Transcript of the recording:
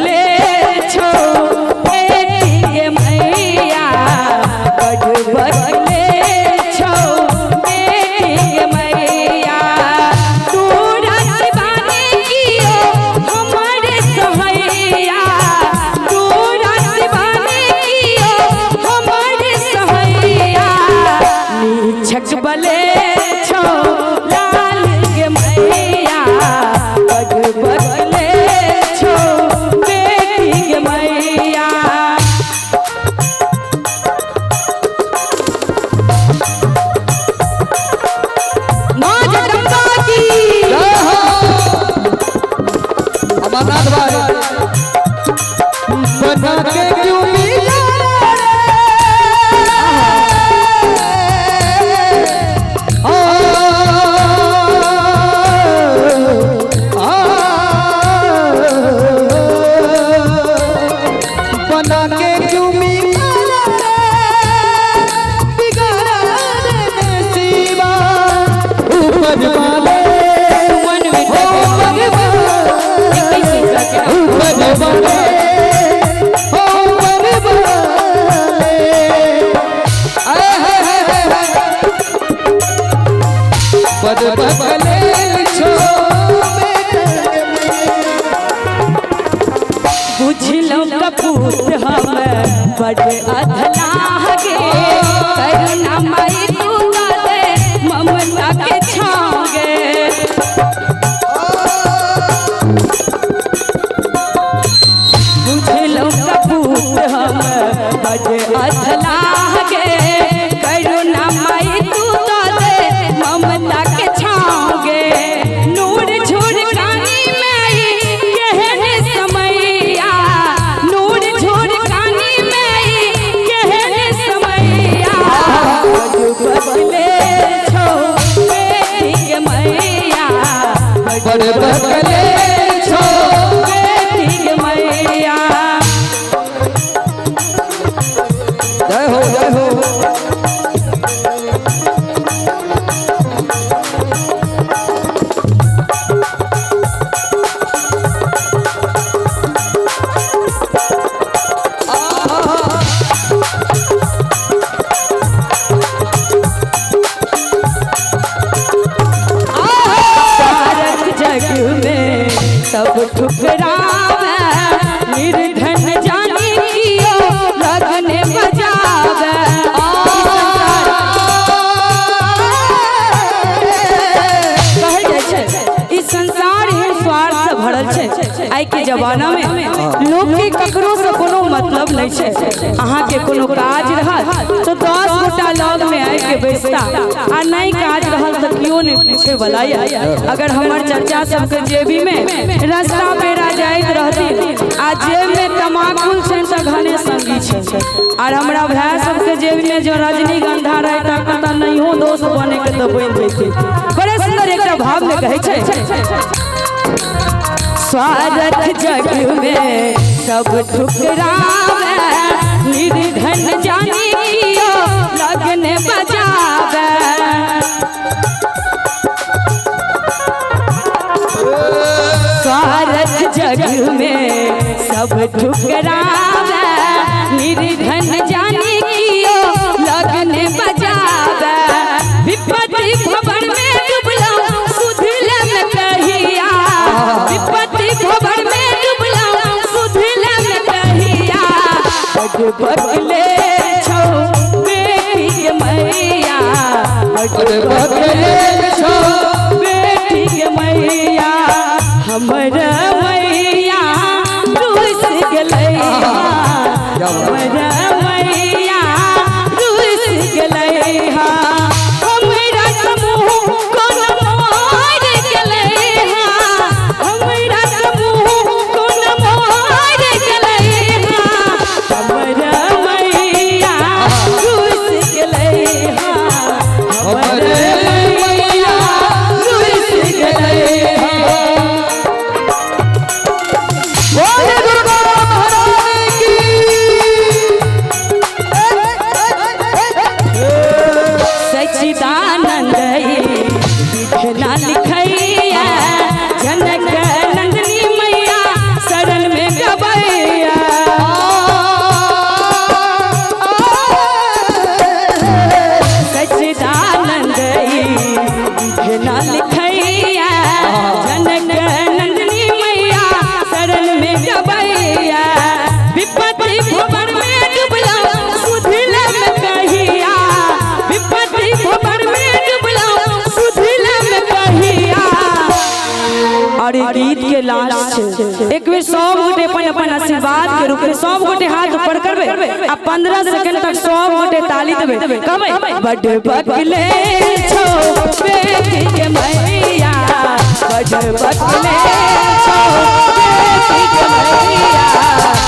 बगले छो बेटी के मैया बड़ बगले छो बेटी के मैया तू रसबानी कियो हमारे सहैया तू रसबानी कियो हमारे सहैया नीचक बले छो लाल के मैया बड़ बगले छो बेटी के मैया माँ जगदम्बा की जय हो अमरनाथ भाई बना के क्यों मिला बना के क्यों मिला बिगाड़ा नसीबा ऊपर वाले वन में बुझलो कपूत हम बड़ अधला गे करुणा माई तू दे ममता के छागे बुझलो कपूत हम बड़ अधला गे करुणा माई तू दे ममता के छागे नूर झूर कानी में कहने समैया नूर झूर कानी में कहने समैया बगले छो बेटी के मैया बड़ बगले छो बेटी के मैया जय हो जय हो सारथ जग में सब ठुकरावे निर्धन जानी कियो लगने बजावे कहल जाइ छै ई संसार ही स्वार्थ से भरल छै आइ के जमाना में लोग के ककरो से कोनो मतलब नहीं छै अहाँ के कोनो काज रहल तो 10 गोटा लग में आइ के बैसता आ नहीं काज रहल तो कियो नहीं पूछे वाला अगर हमार चर्चा सबके जेबी में रास्ता पेरा जाइत रहती आ जेब में तमाकुल छै त घने संगी छै और हमरा भाई सबके जेब में जो रजनीगंधा रहता कत नहियो दोस्त बने के तो बन जैते बड़े सुंदर एकटा भाव में कहै छै स्वागत जग में सब ठुकरावे निर्धन जानी कियो लगने बजावे स्वागत जग में सब ठुकरावे निर्धन जानी कियो लगने बजावे विपत्ति भवन में डूबलो सुधले में कहिया विपत्ति भवन में डूबलो सुधले में कहिया बगले छो बेटी के मैया बगले छो बेटी के मैया हमर मैया रुस गेलैया हमर मैया रुस गेलैया हमरा समूह कोन मार गेलैया हमरा समूह कोन मार गेलैया हमर मैया रुस गेलैया हमर मैया रुस गेलैया बोले दुर्गा महारानी की के रूप में सब गोटे हाथ ऊपर करबे आ 15 सेकंड तक सब गोटे ताली देबे कहबे बड़े बकले छो बेटी के मैया बड़े बकले छो बेटी के मैया